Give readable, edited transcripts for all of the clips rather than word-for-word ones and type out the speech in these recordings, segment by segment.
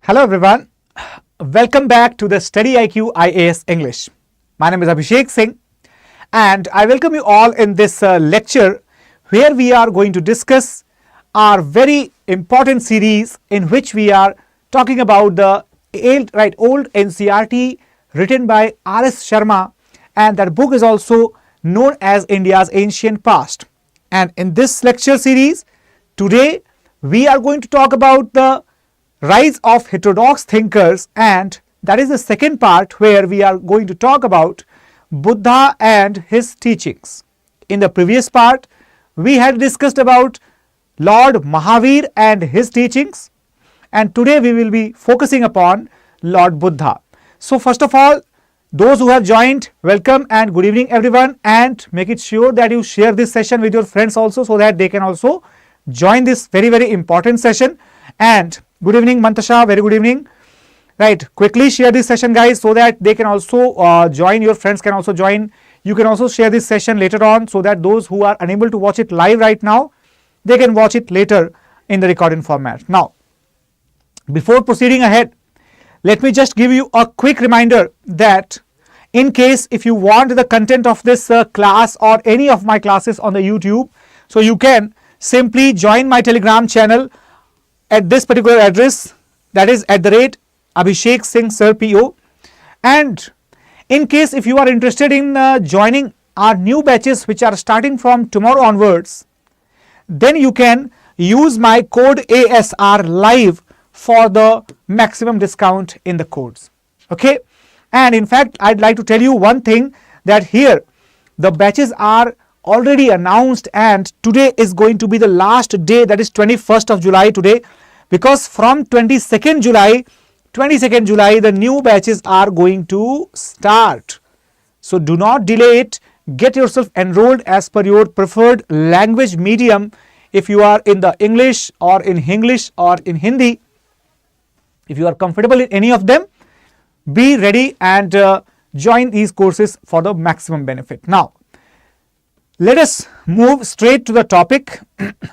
Hello everyone, welcome back to the StudyIQ IAS English. My name is Abhishek Singh and I welcome you all in this lecture where we are going to discuss our very important series in which we are talking about the old NCERT written by R.S. Sharma, and that book is also known as India's Ancient Past. And in this lecture series, today we are going to talk about the rise of heterodox thinkers, and that is the second part where we are going to talk about Buddha and his teachings. In the previous part, we had discussed about Lord Mahavir and his teachings, and today we will be focusing upon Lord Buddha. So first of all, those who have joined, welcome and good evening everyone, and make it sure that you share this session with your friends also so that they can also join this very important session. And good evening Mantasha, very good evening. Right, quickly share this session guys so that they can also join, your friends can also join. You can also share this session later on so that those who are unable to watch it live right now, they can watch it later in the recording format. Now, before proceeding ahead, let me just give you a quick reminder that in case if you want the content of this class or any of my classes on the YouTube, so you can simply join my Telegram channel at this particular address, that is @Abhishek Singh Sir PO. And in case if you are interested in joining our new batches which are starting from tomorrow onwards, then you can use my code ASR live for the maximum discount in the codes. Okay, and in fact I'd like to tell you one thing, that here the batches are already announced and today is going to be the last day, that is 21st of July today, because from 22nd July the new batches are going to start. So do not delay it, get yourself enrolled as per your preferred language medium. If you are in the English or in Hinglish or in Hindi, if you are comfortable in any of them, be ready and join these courses for the maximum benefit. Now, let us move straight to the topic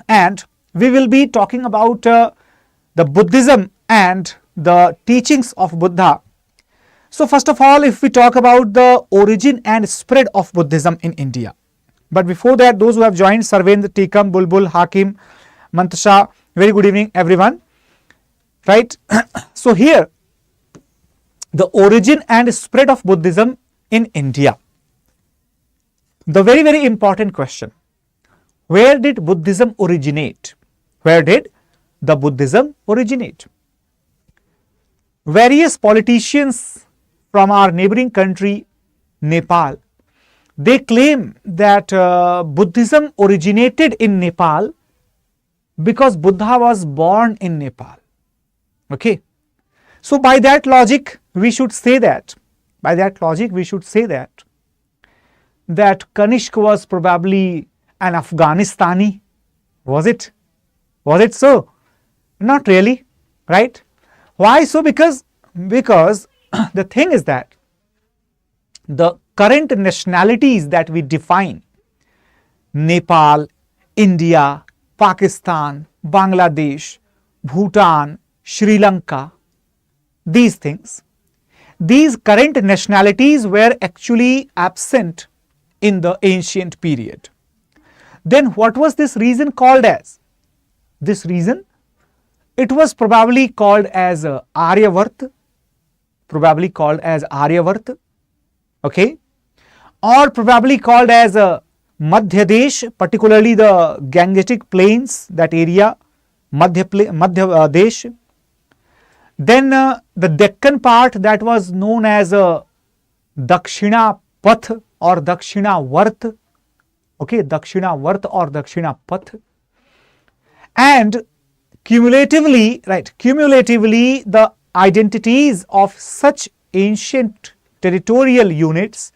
and we will be talking about the Buddhism and the teachings of Buddha. So first of all, if we talk about the origin and spread of Buddhism in India. But before that, those who have joined, Sarvendra, Tikam, Bulbul, Hakim, Mantasha, very good evening everyone. Right. So here, the origin and spread of Buddhism in India. The very important question, where did Buddhism originate? Where did the Buddhism originate? Various politicians from our neighboring country, Nepal, they claim that Buddhism originated in Nepal because Buddha was born in Nepal. Okay. So by that logic, we should say that, that Kanishk was probably an Afghanistani. Was it? Was it so? Not really, right? Why so? Because the thing is that the current nationalities that we define, Nepal, India, Pakistan, Bangladesh, Bhutan, Sri Lanka, these things, these current nationalities were actually absent in the ancient period. Then what was this region called as? This region, it was probably called as Aryavart, okay, or probably called as Madhya Desh, particularly the Gangetic Plains, that area, Madhya Desh. Then the Deccan part, that was known as Dakshina Path or Dakshina Vart, okay, Dakshina Vart or Dakshina Path. And cumulatively, the identities of such ancient territorial units,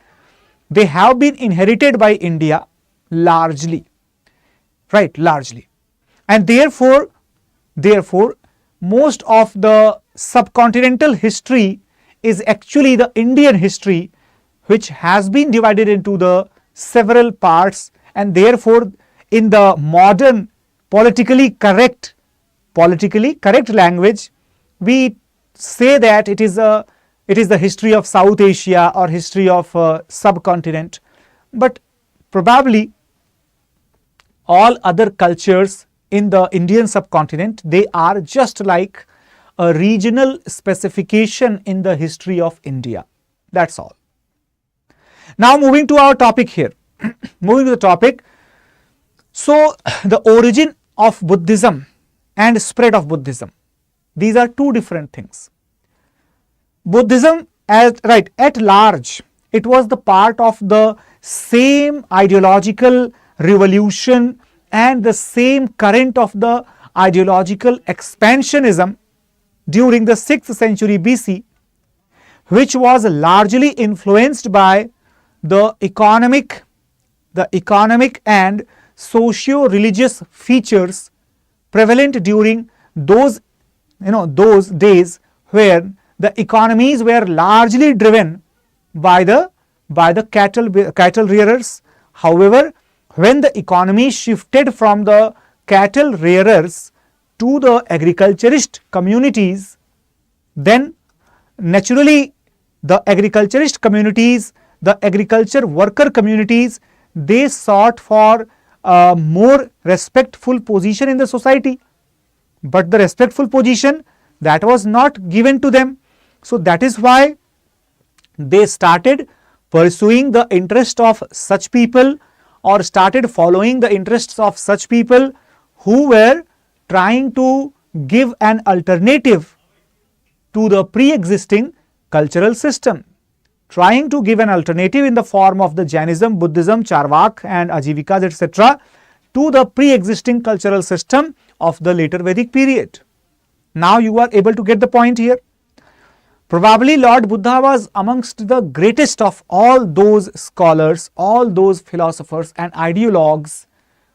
they have been inherited by India largely, and therefore most of the subcontinental history is actually the Indian history, which has been divided into the several parts, and therefore in the modern politically correct language, we say that it is the history of South Asia or history of subcontinent, but probably all other cultures in the Indian subcontinent, they are just like a regional specification in the history of India. That's all. Now moving to our topic here. Moving to the topic. So the origin of Buddhism and spread of Buddhism, these are two different things. Buddhism at large, it was the part of the same ideological revolution and the same current of the ideological expansionism during the 6th century BC, which was largely influenced by the economic and socio-religious features prevalent during those days, where the economies were largely driven by the cattle rearers. However, when the economy shifted from the cattle rearers to the agriculturist communities, then naturally the agriculturist communities, the agriculture worker communities, they sought for a more respectful position in the society, but the respectful position that was not given to them. So that is why they started pursuing the interest of such people, or started following the interests of such people who were trying to give an alternative to the pre-existing cultural system, trying to give an alternative in the form of the Jainism, Buddhism, Charvak and Ajivikas, etc., to the pre-existing cultural system of the later Vedic period. Now you are able to get the point here. Probably Lord Buddha was amongst the greatest of all those scholars, all those philosophers and ideologues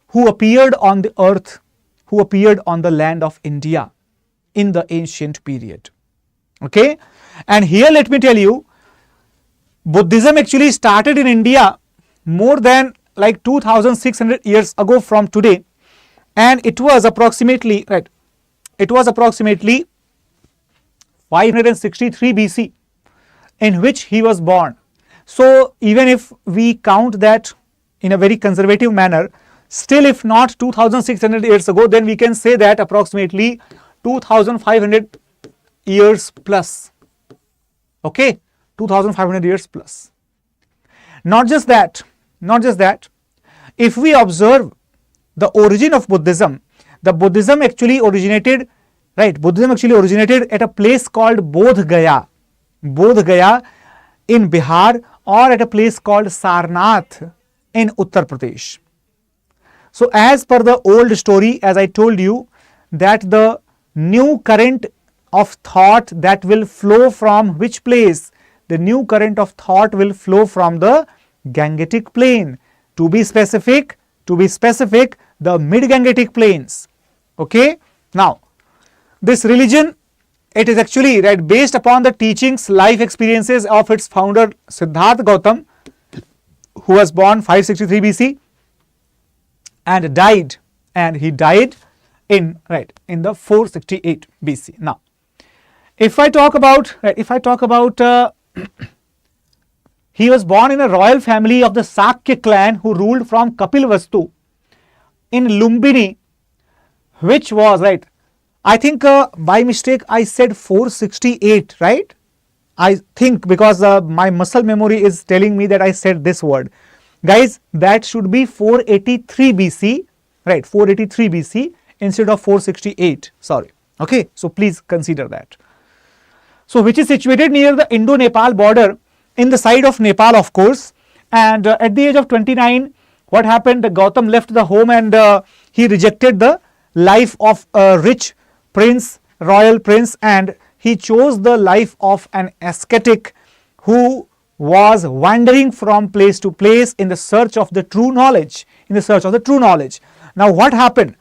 who appeared on the earth, who appeared on the land of India in the ancient period. Okay, and here let me tell you, Buddhism actually started in India more than like 2600 years ago from today, and it was approximately 563 BC in which he was born. So even if we count that in a very conservative manner, still if not 2600 years ago, then we can say that approximately 2500 years plus. Okay, 2500 years plus. Not just that, if we observe the origin of Buddhism, the Buddhism actually originated at a place called Bodh Gaya in Bihar, or at a place called Sarnath in Uttar Pradesh. So as per the old story, as I told you, that the new current of thought that will flow from which place? The new current of thought will flow from the Gangetic plain. To be specific, the mid-Gangetic plains. Okay. Now, this religion, it is actually based upon the teachings, life experiences of its founder Siddhartha Gautam, who was born 563 BC and died, he died in the 468 BC. Now, if I talk about he was born in a royal family of the Sakya clan who ruled from Kapilvastu in Lumbini, which was I think by mistake I said 468, right? I think because my muscle memory is telling me that I said this word. Guys, that should be 483 BC, 483 BC instead of 468, sorry. Okay, so please consider that. So which is situated near the Indo-Nepal border in the side of Nepal, of course. And at the age of 29, what happened? Gautam left the home and he rejected the life of a rich prince, royal prince, and he chose the life of an ascetic who was wandering from place to place in the search of the true knowledge, Now what happened?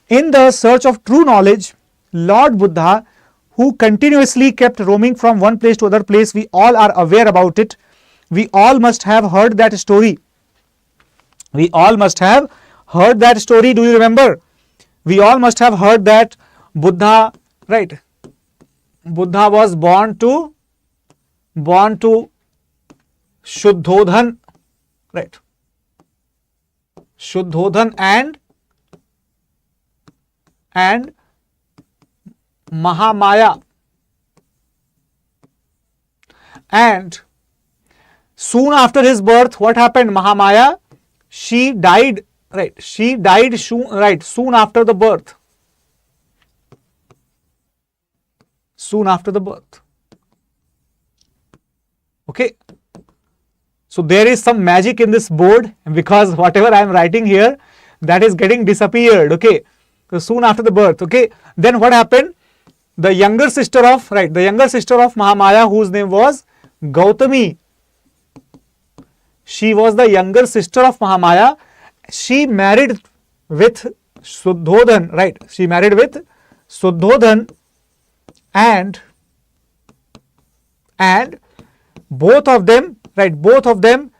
In the search of true knowledge, Lord Buddha, who continuously kept roaming from one place to other place, we all are aware about it. We all must have heard that story. Do you remember? We all must have heard that Buddha, Buddha was born to Shuddhodhan, right? Shuddhodhan and Mahamaya. And soon after his birth, what happened? Mahamaya, she died, right? She died soon after the birth. Soon after the birth. Okay. So there is some magic in this board, because whatever I am writing here, that is getting disappeared. Okay. So soon after the birth. Okay. Then what happened? The younger sister of Mahamaya, whose name was Gautami. She was the younger sister of Mahamaya. She married with Shuddhodhan, right? She married with Shuddhodhan, and both of them, right? Both of them,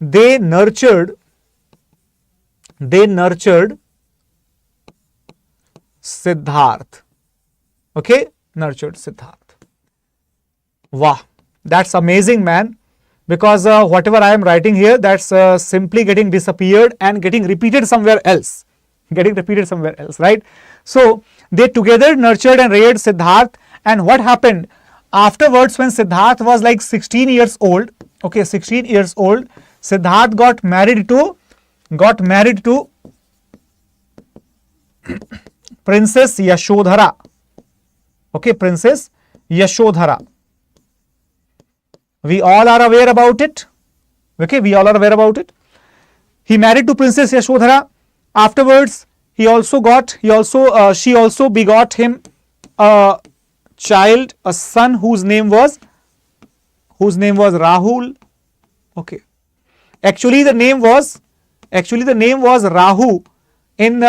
they nurtured Siddharth. Okay, nurtured Siddharth. Wow, that's amazing, man. Because whatever I am writing here, that's simply getting disappeared and getting repeated somewhere else. Right? So they together nurtured and reared Siddharth. And what happened? Afterwards, when Siddharth was like 16 years old, okay, 16 years old, Siddharth got married to Princess Yashodhara. Okay, Princess Yashodhara. We all are aware about it. Okay, we all are aware about it. He married to Princess Yashodhara. Afterwards, she also begot him a child, a son whose name was Rahul. Okay. Actually, the name was Rahu. In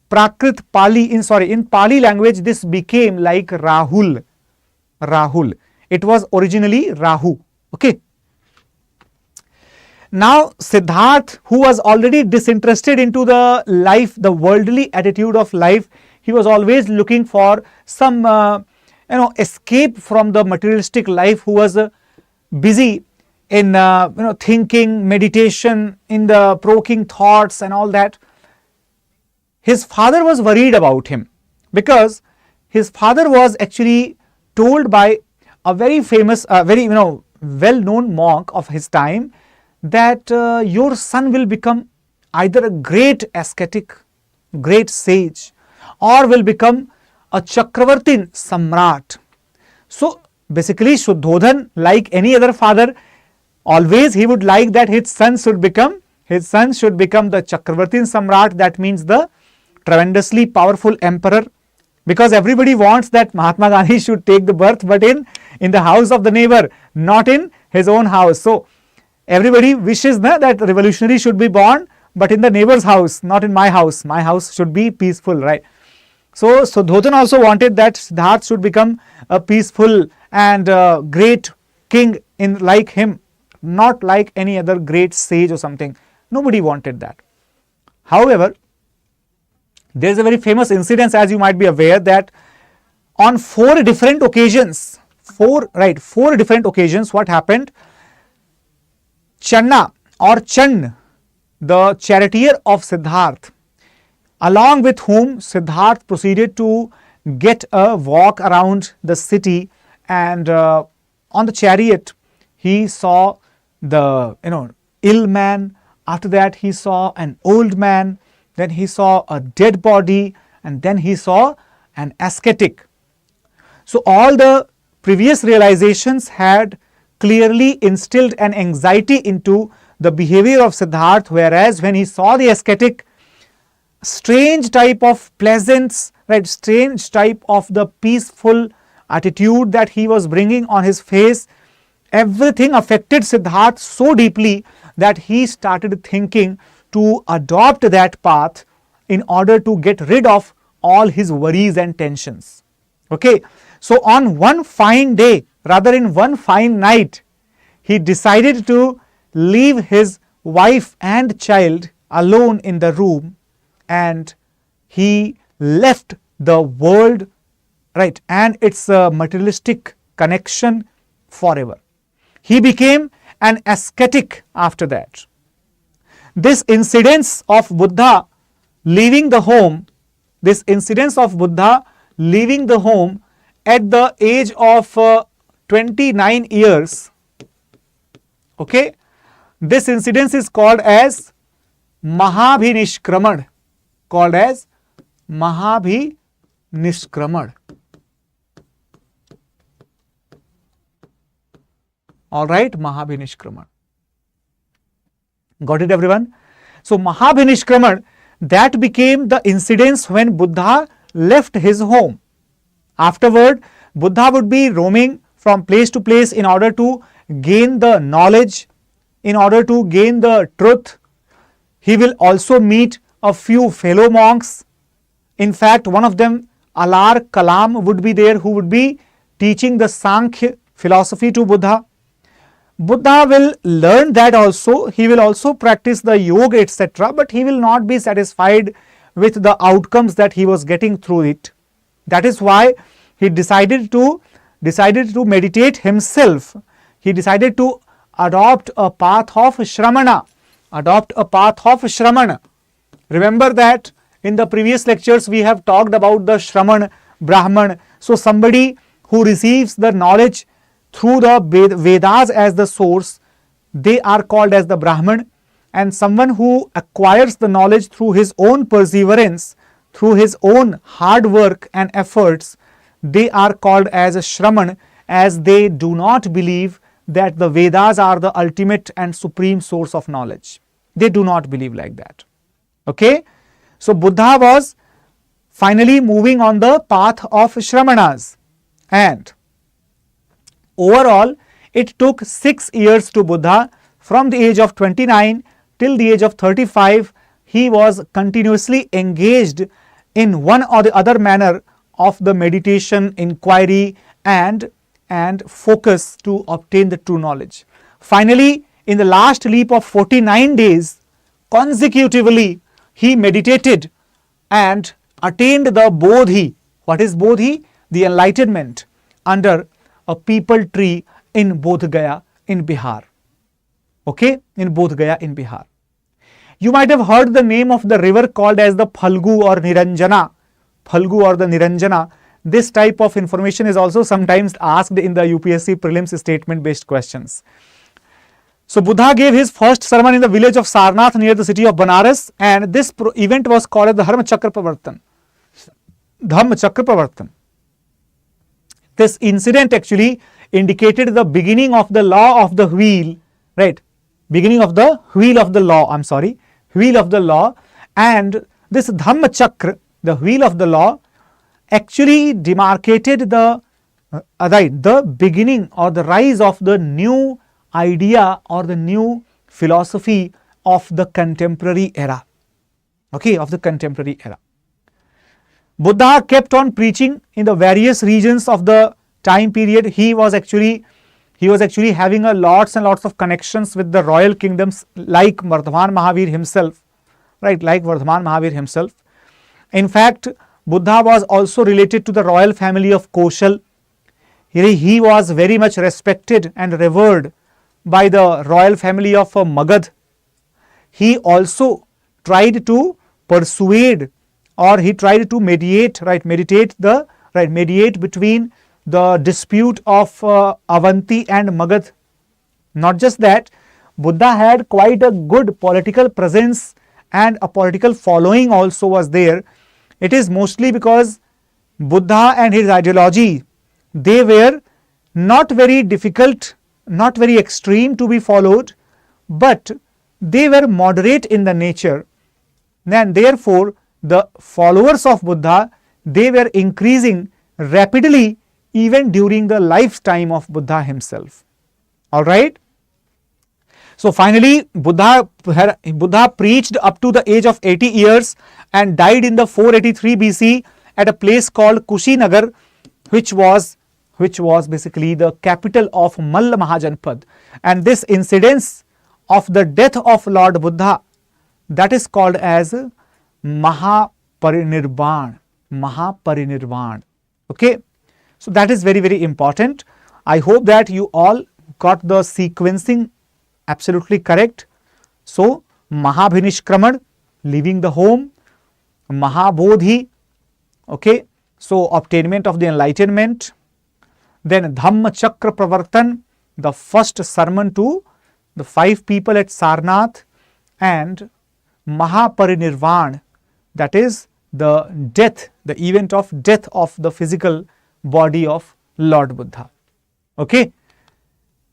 Prakrit Pali, in Pali language, this became like Rahul. It was originally Rahu. Okay. Now Siddharth, who was already disinterested into the life, the worldly attitude of life, he was always looking for some escape from the materialistic life, who was busy in thinking, meditation, in the provoking thoughts and all that. His father was worried about him, because his father was actually told by a very famous, very well-known monk of his time, that your son will become either a great ascetic, great sage, or will become a Chakravartin Samrat. So basically, Shuddhodhan, like any other father, always he would like that his son should become the Chakravartin Samrat. That means the tremendously powerful emperor, because everybody wants that Mahatma Gandhi should take the birth, but in the house of the neighbor, not in his own house. So everybody wishes that revolutionary should be born, but in the neighbor's house, not in my house. My house should be peaceful, right? So Shuddhodhan also wanted that Siddharth should become a peaceful and great king like him, not like any other great sage or something. Nobody wanted that. However, there is a very famous incident, as you might be aware, that on four different occasions, what happened? Channa or Chan, the charioteer of Siddharth, along with whom Siddharth proceeded to get a walk around the city, and on the chariot he saw the ill man. After that he saw an old man, then he saw a dead body, and then he saw an ascetic. So all the previous realizations had clearly instilled an anxiety into the behavior of Siddharth, whereas when he saw the ascetic, strange type of pleasance, strange type of the peaceful attitude that he was bringing on his face, everything affected Siddharth so deeply that he started thinking to adopt that path in order to get rid of all his worries and tensions. Okay, so on one fine day, rather in one fine night, he decided to leave his wife and child alone in the room, and he left the world, right, and its materialistic connection forever. He became an ascetic after that. This incidence of Buddha leaving the home, this incidence of Buddha leaving the home at the age of 29 years, okay, this incidence is called as Mahabhinishkraman, called as Mahabhinishkraman. All right, Mahabhinishkraman. Got it, everyone? So Mahabhinishkraman, that became the incidence when Buddha left his home. Afterward, Buddha would be roaming from place to place in order to gain the knowledge, in order to gain the truth. He will also meet a few fellow monks. In fact, one of them, Alar Kalam, would be there, who would be teaching the Sankhya philosophy to Buddha. Buddha will learn that also. He will also practice the yoga, etc. But he will not be satisfied with the outcomes that he was getting through it. That is why he decided to meditate himself. He decided to adopt a path of Shramana. Remember that in the previous lectures we have talked about the Shraman, Brahman. So somebody who receives the knowledge through the Vedas as the source, they are called as the Brahman, and someone who acquires the knowledge through his own perseverance, through his own hard work and efforts, they are called as a Shraman, as they do not believe that the Vedas are the ultimate and supreme source of knowledge. They do not believe like that. Okay? So Buddha was finally moving on the path of Shramanas, and overall, it took 6 years to Buddha. From the age of 29 till the age of 35, he was continuously engaged in one or the other manner of the meditation, inquiry and focus to obtain the true knowledge. Finally, in the last leap of 49 days, consecutively, he meditated and attained the Bodhi. What is Bodhi? The enlightenment under a peepal tree in Bodh Gaya in Bihar. Okay, in Bodh Gaya in Bihar. You might have heard the name of the river called as the Phalgu or Niranjana. Phalgu or the Niranjana. This type of information is also sometimes asked in the UPSC prelims statement based questions. So Buddha gave his first sermon in the village of Sarnath near the city of Banaras, and this event was called as the Dhamma Chakra Pravartan. This incident actually indicated the beginning of the law of the wheel, right? Beginning of the wheel of the law, wheel of the law. And this Dhamma Chakra, the wheel of the law, actually demarcated the beginning or the rise of the new idea or the new philosophy of the contemporary era. Okay, of the contemporary era. Buddha kept on preaching in the various regions of the time period. He was actually having lots and lots of connections with the royal kingdoms, like Vardhaman Mahavir himself, right? Like Vardhaman Mahavir himself. In fact, Buddha was also related to the royal family of Koshal. He was very much respected and revered by the royal family of Magad. He also tried to persuade, or he tried to mediate between the dispute of Avanti and Magad. Not just that, Buddha had quite a good political presence and a political following also was there. It is mostly because Buddha and his ideology, they were not very difficult, not very extreme to be followed, but they were moderate in the nature, and therefore the followers of Buddha, they were increasing rapidly even during the lifetime of Buddha himself. All right. So finally, Buddha preached up to the age of 80 years and died in the 483 BC at a place called Kushinagar, which was basically the capital of Malla Mahajanpad. And this incidence of the death of Lord Buddha, that is called as Mahaparinirvan. Okay. So that is very, very important. I hope that you all got the sequencing absolutely correct. So Mahabhinishkraman, leaving the home, Mahabodhi, okay, so obtainment of the enlightenment, then Dhamma Chakra Pravartan, the first sermon to the 5 people at Sarnath, and Mahaparinirvan, that is the death, the event of death of the physical body of Lord Buddha. Okay.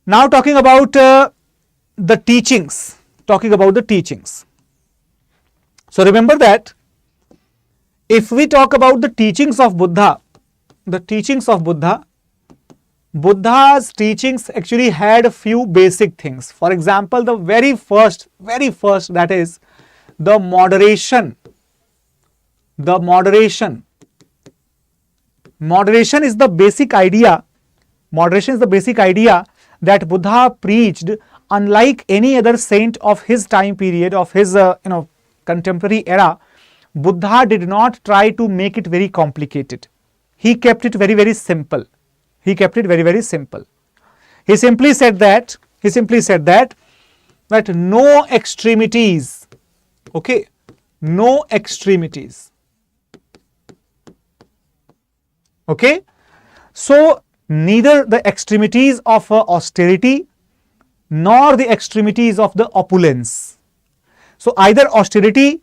Now talking about the teachings, So remember that if we talk about the teachings of Buddha, Buddha's teachings actually had a few basic things. For example, the very first, that is the moderation. Moderation is the basic idea. Moderation is the basic idea that Buddha preached. Unlike any other saint of his time period, of his contemporary era, Buddha did not try to make it very complicated. He kept it very, very simple. He simply said that no extremities. Okay, no extremities. Okay, so neither the extremities of austerity nor the extremities of the opulence. So either austerity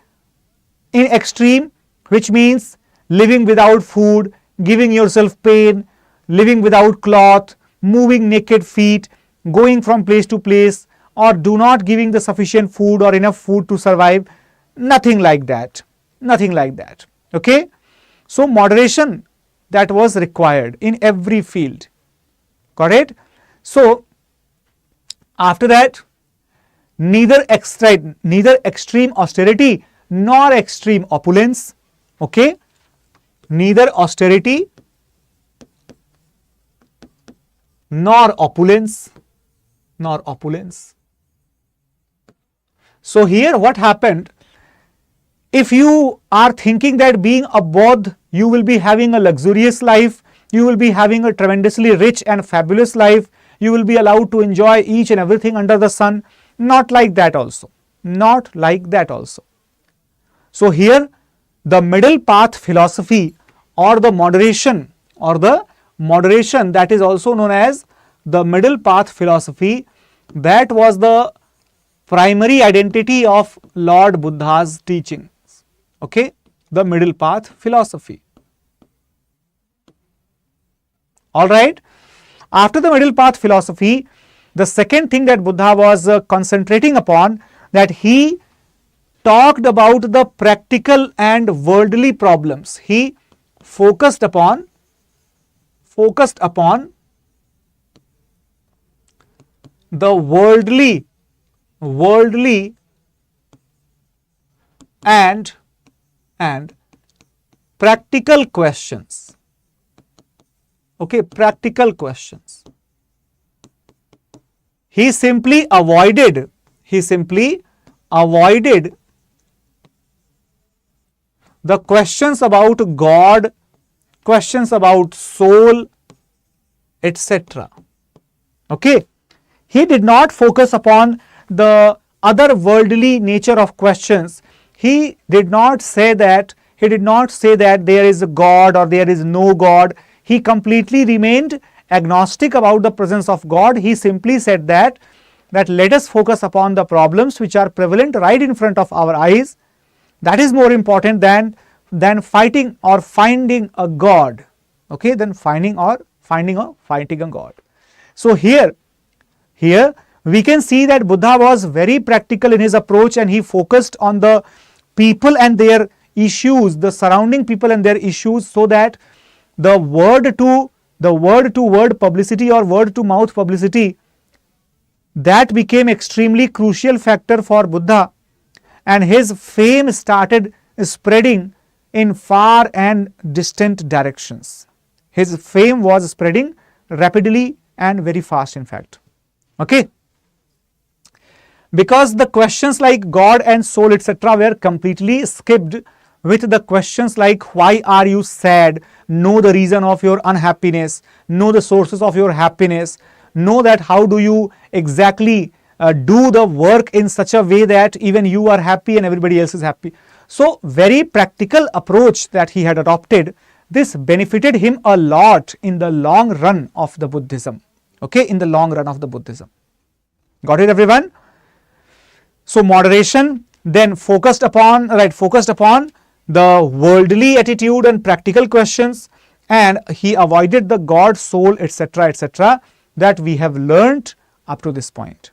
in extreme, which means living without food, giving yourself pain, living without cloth, moving naked feet, going from place to place, or do not giving the sufficient food or enough food to survive. Nothing like that. Okay. So moderation, that was required in every field. Got it? So after that, neither extreme austerity nor extreme opulence. Okay. Neither austerity nor opulence. So here what happened, if you are thinking that being a Bodh, you will be having a luxurious life, you will be having a tremendously rich and fabulous life, you will be allowed to enjoy each and everything under the sun, not like that also. So here the middle path philosophy, or the moderation, that is also known as the middle path philosophy, that was the primary identity of Lord Buddha's teachings. Okay, the middle path philosophy. All right. After the middle path philosophy, the second thing that Buddha was concentrating upon, that he talked about the practical and worldly problems. He focused upon the worldly and practical questions. Okay, practical questions. He simply avoided the questions about God, questions about soul, etc. Okay, he did not focus upon the other worldly nature of questions. He did not say that there is a God or there is no God. He completely remained agnostic about the presence of God. He simply said that let us focus upon the problems which are prevalent right in front of our eyes. That is more important than fighting or finding a God. Okay, than finding a God. So here we can see that Buddha was very practical in his approach, and he focused on the people and their issues, the surrounding people and their issues, so that the word to word publicity or word to mouth publicity, that became extremely crucial factor for Buddha, and his fame started spreading in far and distant directions. His fame was spreading rapidly and very fast, in fact. Okay, because the questions like God and soul, etc., were completely skipped with the questions like why are you sad, know the reason of your unhappiness, know the sources of your happiness, know that how do you exactly do the work in such a way that even you are happy and everybody else is happy. So very practical approach that he had adopted. This benefited him a lot in the long run of the Buddhism. Okay, in the long run of the Buddhism. Got it, everyone? So moderation, then focused upon the worldly attitude and practical questions, and he avoided the God, soul, etc., that we have learnt up to this point.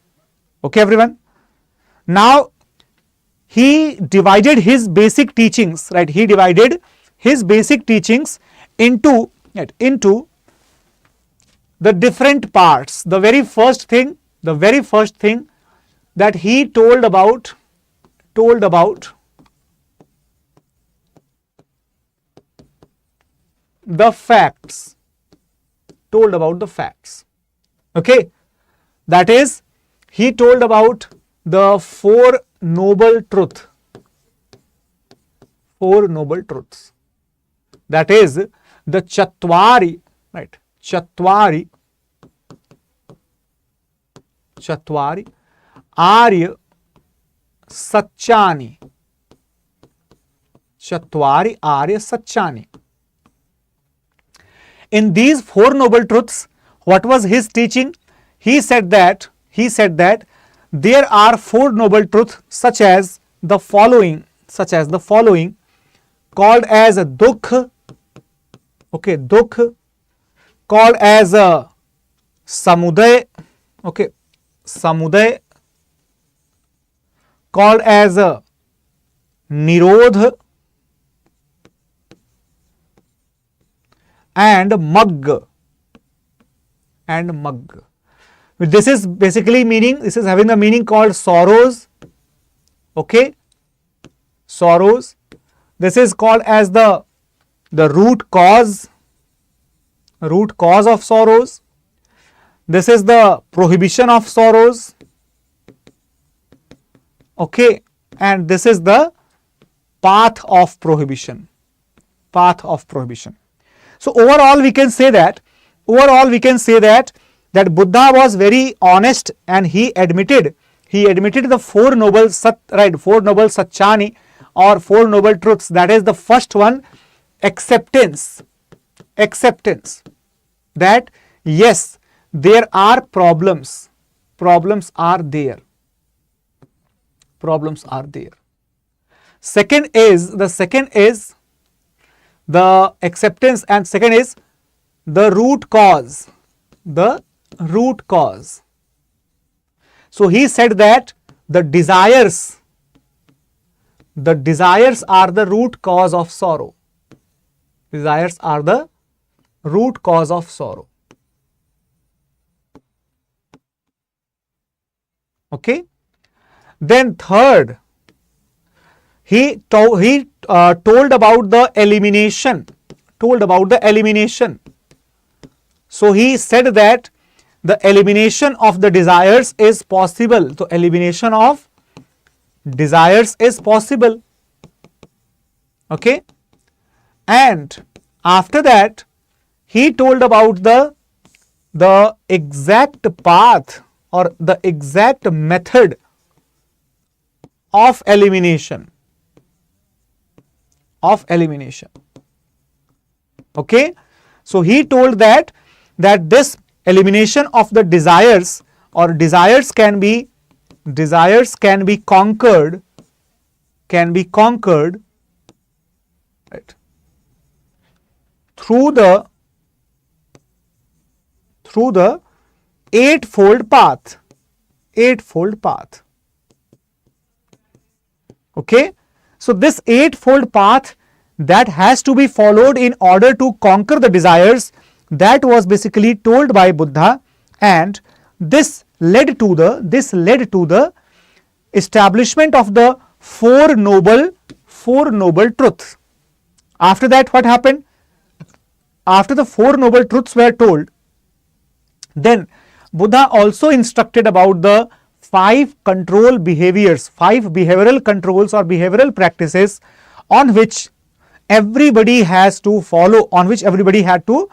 Okay, everyone? Now, he divided his basic teachings, right? He divided his basic teachings into the different parts. The very first thing that he told about the facts. Okay, that is, he told about the Four Noble Truths. That is the Chatwari, right? Chatwari Arya Satchani. Chatwari Arya Satchani. In these Four Noble Truths, what was his teaching? He said that there are Four Noble Truths such as the following, called as Dukh, okay, Dukh, called as Samuday, okay, Samuday, called as Nirodha, and Magga. This is basically meaning, this is having the meaning called sorrows. Okay, sorrows. This is called as the root cause of sorrows. This is the prohibition of sorrows. Okay, and this is the path of prohibition. So overall we can say that Buddha was very honest, and he admitted the Four Noble Satchani or Four Noble Truths. That is the first one, acceptance, that yes, there are problems are there. Second is the acceptance, and second is the root cause. So he said that the desires are the root cause of sorrow. Okay. Then third, he told about the elimination. So he said that the elimination of the desires is possible. So elimination of desires is possible. Okay. And after that, he told about the exact path or the exact method of elimination. Okay. So he told that this elimination of the desires or desires can be conquered, right, through the eightfold path. Okay. So this eightfold path that has to be followed in order to conquer the desires, that was basically told by Buddha, and this led to the establishment of the Four Noble Truths. After that, what happened? After the Four Noble Truths were told, then Buddha also instructed about the 5 control behaviors, 5 behavioral controls or behavioral practices on which everybody has to follow, on which everybody had to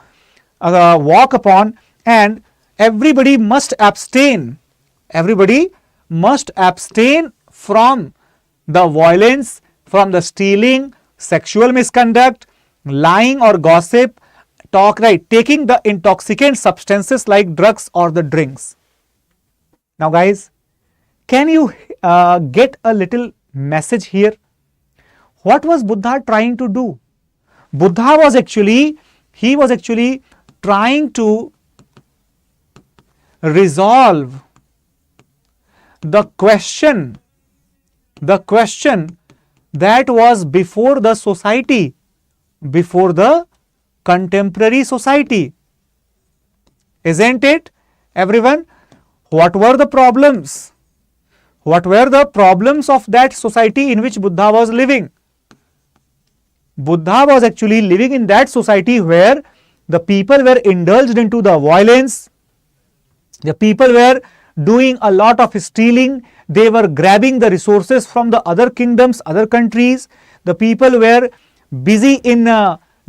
walk upon, and everybody must abstain. Everybody must abstain from the violence, from the stealing, sexual misconduct, lying or gossip, taking the intoxicant substances like drugs or the drinks. Now guys, can you get a little message here? What was Buddha trying to do? Buddha was actually trying to resolve the question that was before the society, before the contemporary society. Isn't it, everyone? What were the problems? What were the problems of that society in which Buddha was living? Buddha was actually living in that society where the people were indulged into the violence, the people were doing a lot of stealing, they were grabbing the resources from the other kingdoms, other countries, the people were busy in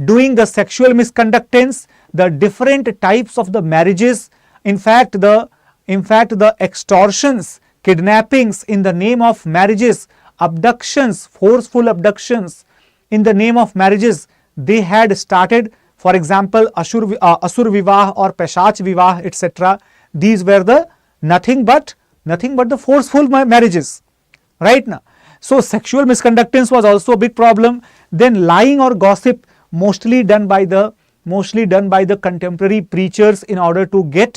doing the sexual misconductance, the different types of the marriages, in fact the extortions, kidnappings in the name of marriages, abductions, forceful abductions in the name of marriages, they had started. For example, Asur Vivah or Peshach Vivah, etc. These were the nothing but the forceful marriages, right now. So sexual misconductance was also a big problem. Then lying or gossip, mostly done by the contemporary preachers in order to get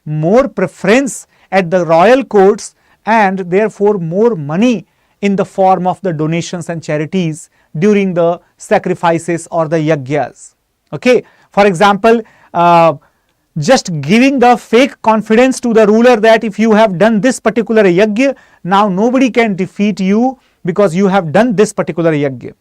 more preference at the royal courts and therefore more money in the form of the donations and charities during the sacrifices or the yagyas. Okay, for example, just giving the fake confidence to the ruler that if you have done this particular yagya, now nobody can defeat you because you have done this particular yagya,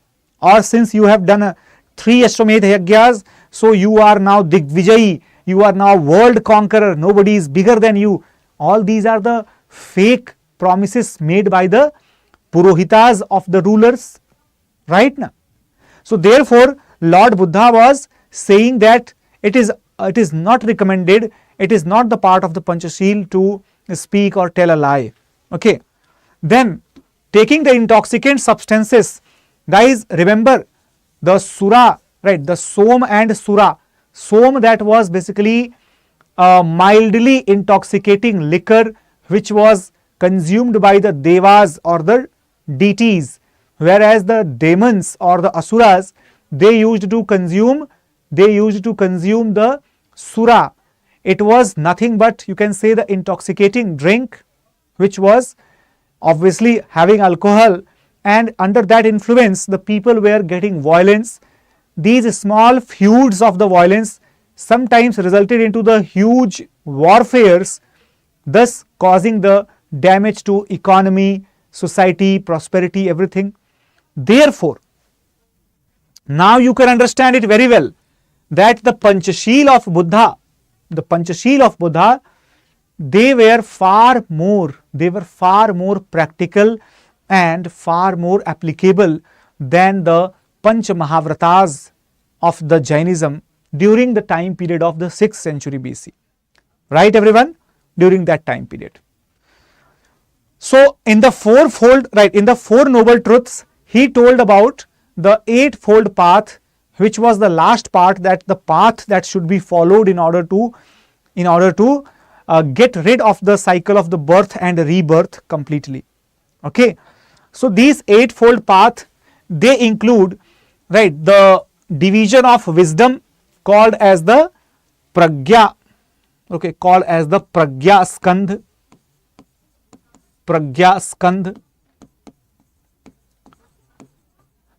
or since you have done 3 Ashwamedh yagyas, so you are now Digvijayi, you are now world conqueror, nobody is bigger than you. All these are the fake promises made by the Purohitas of the rulers, right now. So therefore Lord Buddha was saying that it is not recommended, it is not the part of the Panchashil to speak or tell a lie. Okay. Then taking the intoxicant substances, guys, remember the Sura, right, the Som and Sura. Som, that was basically a mildly intoxicating liquor which was consumed by the Devas or the deities, whereas the demons or the Asuras, they used to consume the Sura. It was nothing but, you can say, the intoxicating drink which was obviously having alcohol, and under that influence the people were getting violence. These small feuds of the violence sometimes resulted into the huge warfares, thus causing the damage to economy, society, prosperity, everything. Therefore, now you can understand it very well that the Panchashil of Buddha, they were far more practical and far more applicable than the Panch Mahavratas of the Jainism during the time period of the 6th century BC. Right, everyone? During that time period. So in the fourfold, right, in the Four Noble Truths, he told about the Eightfold Path, which was the last part, that the path that should be followed in order to get rid of the cycle of the birth and rebirth completely. Okay. So these Eightfold Path, they include, right, the division of wisdom called as the Pragya, okay, called as the Pragya Skandh.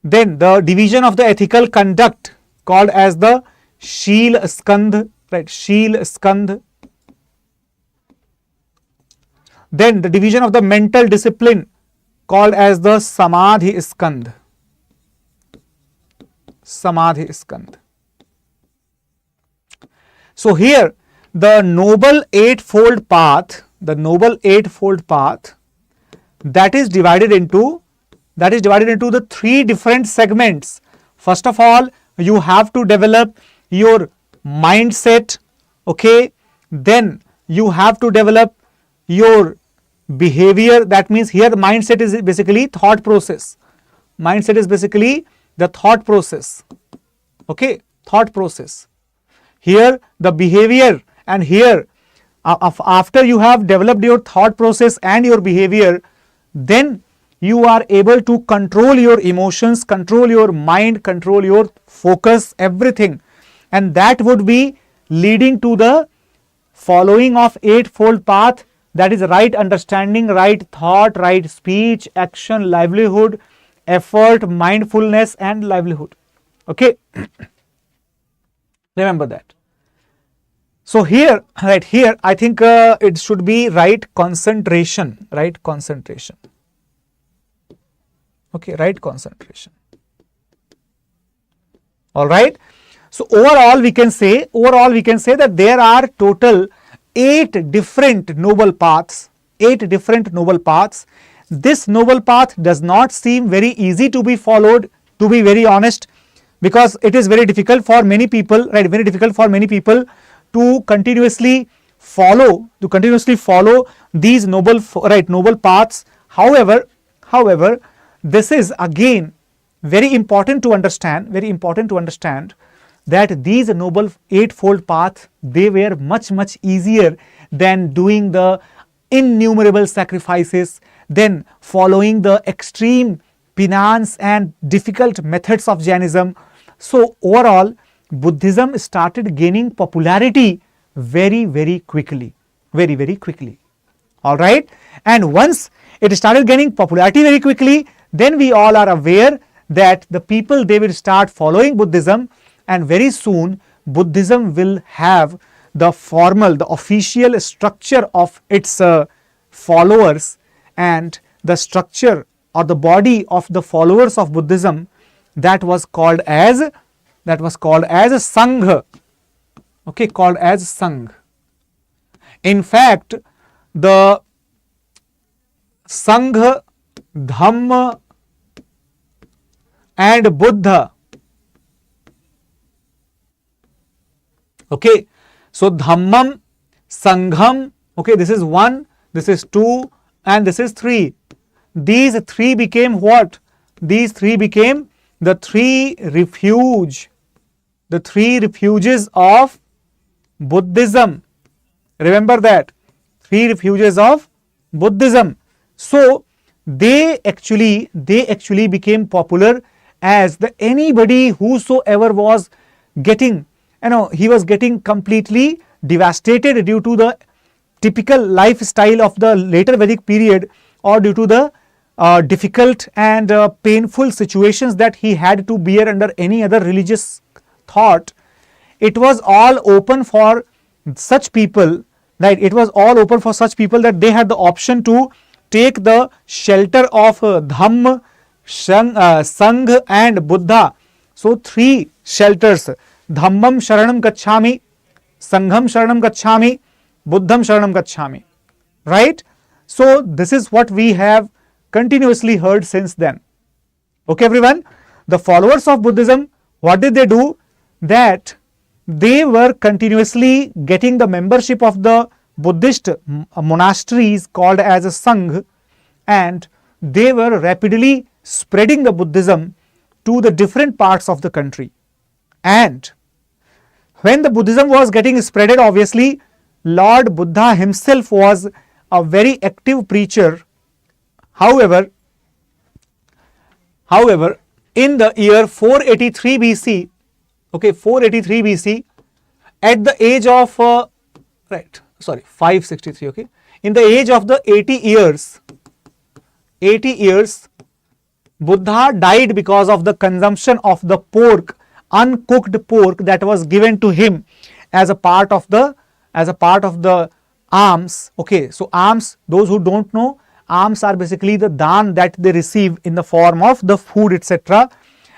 Then the division of the ethical conduct called as the Sheel Skandh, right, Sheel Skandh. Then the division of the mental discipline called as the Samadhi Skandh. Samadhi Skandh. So here the Noble Eightfold Path, that is divided into that is divided into the three different segments. First of all, you have to develop your mindset, okay? Then you have to develop your behavior. That means here the mindset is basically thought process. Mindset is basically the thought process, okay? Thought process. Here the behavior, and here after you have developed your thought process and your behavior, then you are able to control your emotions, control your mind, control your focus, everything, and that would be leading to the following of eightfold path, that is right understanding, right thought, right speech, action, livelihood, effort, mindfulness and livelihood, okay? Remember that. So here, right here, I think it should be right concentration, right concentration. Okay, right concentration. All right. So overall we can say that there are total 8 different noble paths, 8 different noble paths. This noble path does not seem very easy to be followed, to be very honest, because it is very difficult for many people, right? Very difficult for many people to continuously follow these noble paths. However, this is again very important to understand that these noble eightfold paths, they were much easier than doing the innumerable sacrifices, then following the extreme penance and difficult methods of Jainism. So overall, Buddhism started gaining popularity very quickly, very quickly. All right, and once it started gaining popularity very quickly, then we all are aware that the people, they will start following Buddhism, and very soon Buddhism will have the formal, the official structure of its followers, and the structure or the body of the followers of Buddhism, that was called as a Sangha, okay, called as Sangha. In fact, the Sangha, Dhamma and Buddha, okay, so Dhammam, Sangham, okay, this is 1, this is 2 and this is 3. These 3 became what? These 3 became the 3 refuges of Buddhism. Remember that, 3 refuges of Buddhism. So they actually became popular as anybody whosoever was getting, he was getting completely devastated due to the typical lifestyle of the later Vedic period, or due to the difficult and painful situations that he had to bear under any other religious thought. It was all open for such people, right? It was all open for such people that they had the option to take the shelter of Dhamma, Sangha and Buddha. So 3 shelters: Dhammam Sharanam Gacchami, Sangham Sharanam Gacchami, Buddham Sharanam Gacchami, right? So this is what we have continuously heard since then. Okay everyone, the followers of Buddhism, what did they do? That they were continuously getting the membership of the Buddhist monasteries called as a Sangha, and they were rapidly spreading the Buddhism to the different parts of the country. And when the Buddhism was getting spreaded, obviously Lord Buddha himself was a very active preacher. However, in the year 483 BC, okay, 483 BC, at the age of 563, okay, in the age of the 80 years, Buddha died because of the consumption of the pork, uncooked pork, that was given to him as a part of the alms. Okay, so alms, those who don't know, alms are basically the dhan that they receive in the form of the food, etc.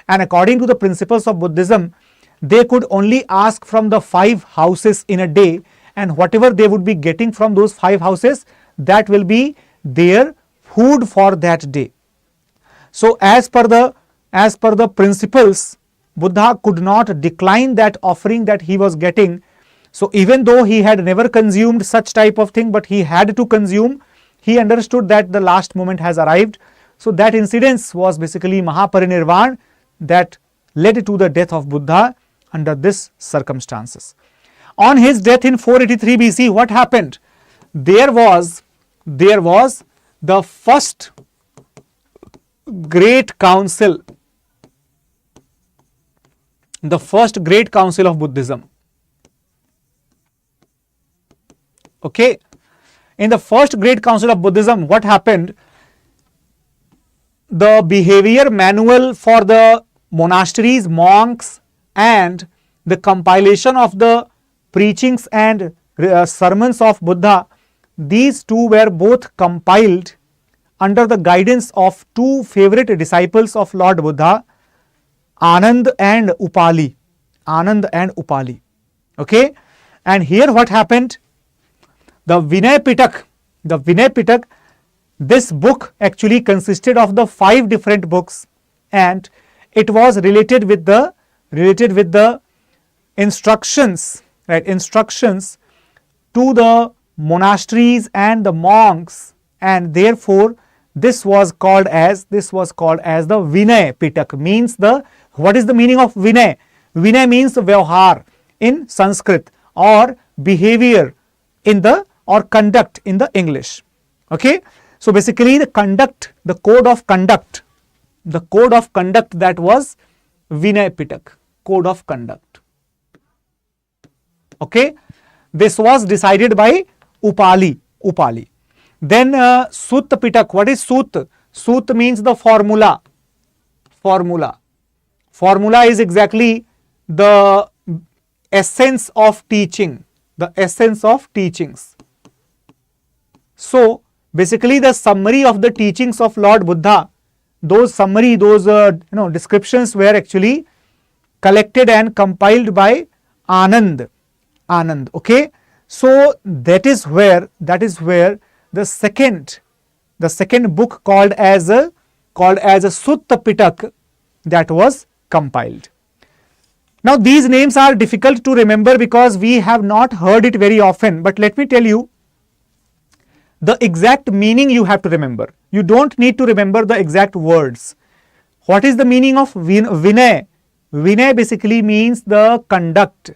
And according to the principles of Buddhism, they could only ask from the 5 houses in a day, and whatever they would be getting from those 5 houses, that will be their food for that day. So as per the principles, Buddha could not decline that offering that he was getting. So even though he had never consumed such type of thing, but he had to consume, he understood that the last moment has arrived. So that incidence was basically Mahaparinirvan that led to the death of Buddha under this circumstances. On his death in 483 BC, what happened? There was the first great council, the first great council of Buddhism. Okay, in the first great council of Buddhism, what happened? The behavior manual for the monasteries, monks, and the compilation of the preachings and sermons of Buddha, these two were both compiled under the guidance of two favorite disciples of Lord Buddha, Anand and Upali. Anand and Upali. Okay, and here what happened? The Vinay Pitak, this book actually consisted of the 5 different books, and it was related with the instructions, right? Instructions to the monasteries and the monks, and therefore this was called as the Vinay Pitak. Means what is the meaning of Vinay? Vinay means vyavhar in Sanskrit, or behavior or conduct in the English. Okay, so basically the code of conduct that was Vinay Pitak, code of conduct. Okay, this was decided by Upali. Then Sutta Pitak. What is Sut? Sut means the formula. Formula is exactly the essence of teaching, the essence of teachings. So basically the summary of the teachings of Lord Buddha, those descriptions were actually collected and compiled by Anand. Okay, so that is where the second book called as a Sutta Pitak that was compiled. Now these names are difficult to remember because we have not heard it very often, but let me tell you the exact meaning you have to remember. You don't need to remember the exact words. What is the meaning of Vinay? Vinay basically means the conduct,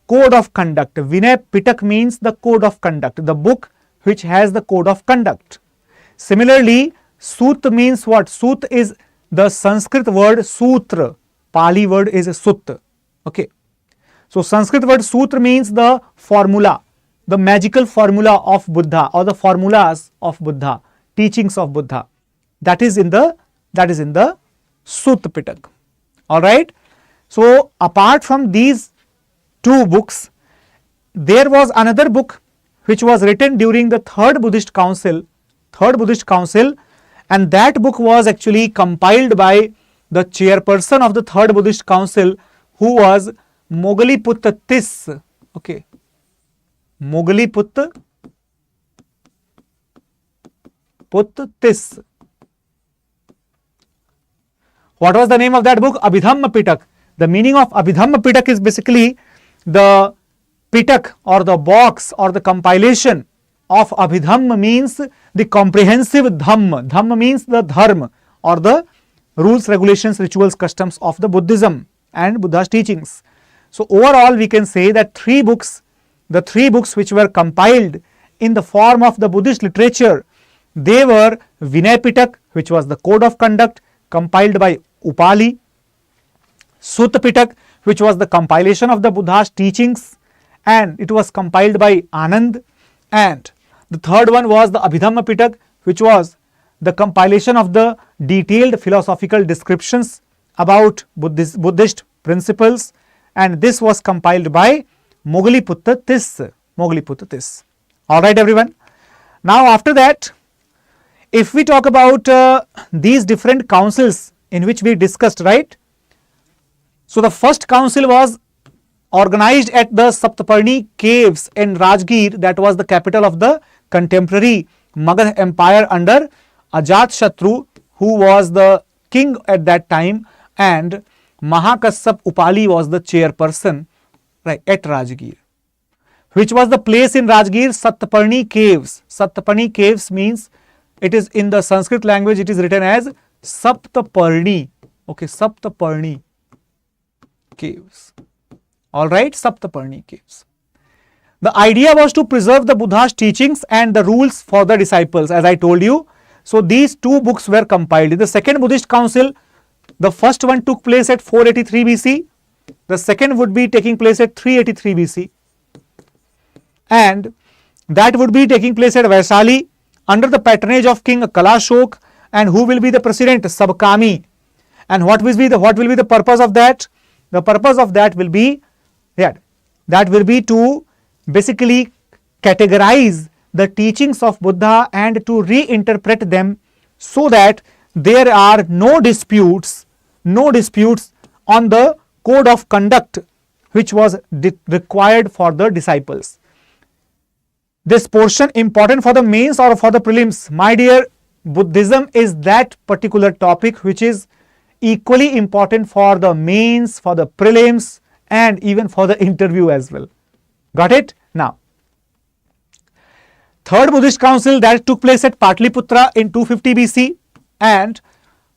code of conduct. Vinay Pitak means the code of conduct, the book which has the code of conduct. Similarly, Sut means what? Sut is the Sanskrit word Sutra, Pali word is Sut. Okay, so Sanskrit word Sutra means the formula, the magical formula of Buddha, or the formulas of Buddha, teachings of Buddha. That is in the Sutta Pitak. All right. So apart from these 2 books, there was another book which was written during the third Buddhist Council, and that book was actually compiled by the chairperson of the third Buddhist Council, who was Mogaliputta Tis. Okay, Mogaliputta Tis. What was the name of that book? Abhidhamma Pitak. The meaning of Abhidhamma Pitak is basically the Pitak or the box or the compilation of Abhidhamma means the comprehensive Dhamma. Dhamma means the Dharma or the rules, regulations, rituals, customs of the Buddhism and Buddha's teachings. So overall we can say that the 3 books which were compiled in the form of the Buddhist literature, they were Vinay Pitak, which was the code of conduct compiled by Upali, Sutta Pitak, which was the compilation of the Buddha's teachings and it was compiled by Anand, and the third one was the Abhidhamma Pitak, which was the compilation of the detailed philosophical descriptions about Buddhist principles, and this was compiled by Mogaliputta Tis. All right, everyone. Now after that, if we talk about these different councils in which we discussed, right? So the first council was organized at the Saptaparni caves in Rajgir, that was the capital of the contemporary Magad Empire under Ajatashatru, who was the king at that time, and Mahakassap Upali was the chairperson, right, at Rajgir. Which was the place in Rajgir? Satparni caves. Satparni caves means, it is in the Sanskrit language, it is written as Saptaparni. Okay, Saptaparni caves. Alright, Saptaparni caves. The idea was to preserve the Buddha's teachings and the rules for the disciples, as I told you. So these two books were compiled. In the second Buddhist Council, the first one took place at 483 BC. The second would be taking place at 383 BC. And that would be taking place at Vaisali under the patronage of King Kalashok. And who will be the president? Sabkami. And what will be the purpose of that? The purpose of that will be to basically categorize the teachings of Buddha and to reinterpret them so that there are no disputes on the code of conduct which was required for the disciples. This portion important for the mains or for the prelims? My dear, Buddhism is that particular topic which is equally important for the mains, for the prelims, and even for the interview as well. Got it? Now, third Buddhist Council, that took place at Patliputra in 250 BC. And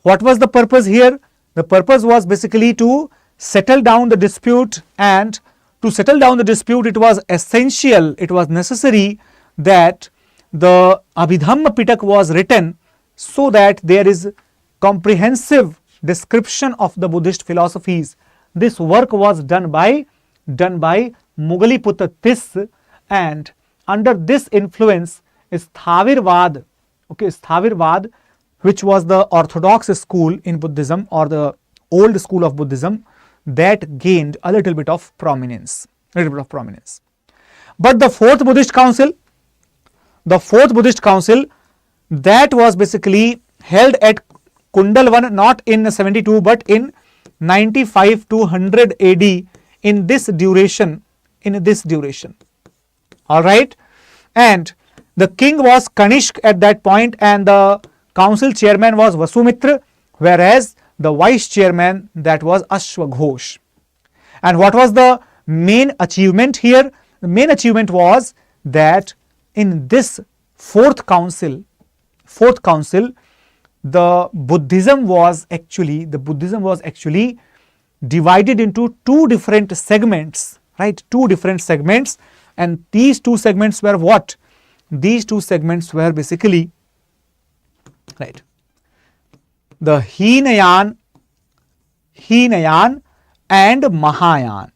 what was the purpose here? The purpose was basically to settle down the dispute, and to settle down the dispute, it was essential, it was necessary that the Abhidhamma Pitak was written so that there is comprehensive description of the Buddhist philosophies. This work was done by Mughaliputra Tis, and under this influence Sthavirvad, Sthavirvad, which was the orthodox school in Buddhism or the old school of Buddhism, that gained a little bit of prominence. But the fourth Buddhist Council, that was basically held at Kundalvan, not in 72 but in 95 to 100 AD, in this duration. All right, and the king was Kanishk at that point, and the council chairman was Vasumitra, whereas the vice chairman, that was Ashwaghosh. And what was the main achievement here? The main achievement was that in this fourth council, the Buddhism was actually divided into two different segments, right? Two different segments, and these two segments were what? These two segments were basically, right, the Hinayan and Mahayana.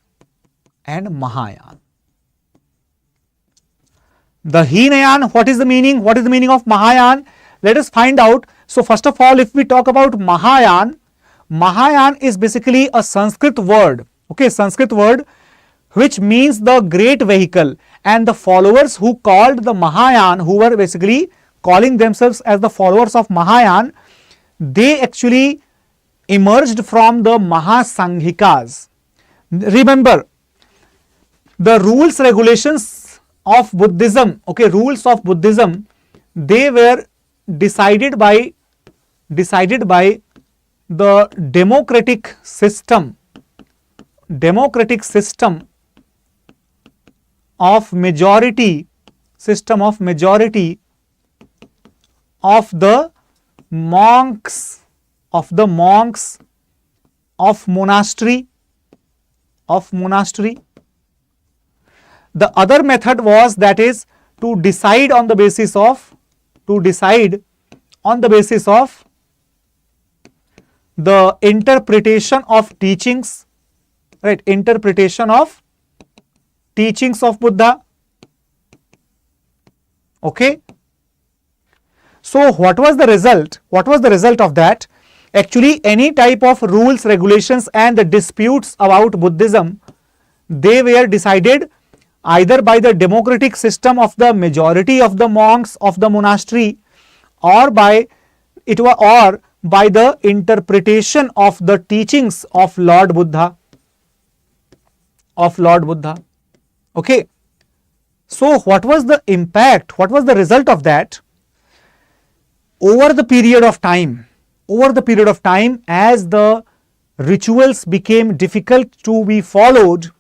The Hinayan, what is the meaning? What is the meaning of Mahayana? Let us find out. So first of all, if we talk about Mahayana is basically a Sanskrit word, which means the great vehicle, and the followers who called the Mahayana, who were basically calling themselves as the followers of Mahayana, they actually emerged from the Mahasanghikas. Remember, the rules, regulations of Buddhism, rules of Buddhism, they were decided by the democratic system of majority of the monks of monastery. The other method was, that is, to decide on the basis of the interpretation of teachings, right? Interpretation of teachings of Buddha. Okay. So what was the result? What was the result of that? Actually, any type of rules, regulations, and the disputes about Buddhism, they were decided either by the democratic system of the majority of the monks of the monastery, or by the interpretation of the teachings of Lord Buddha. Okay. So what was the impact? What was the result of that? Over the period of time, over the period of time, as the rituals became difficult to be followed,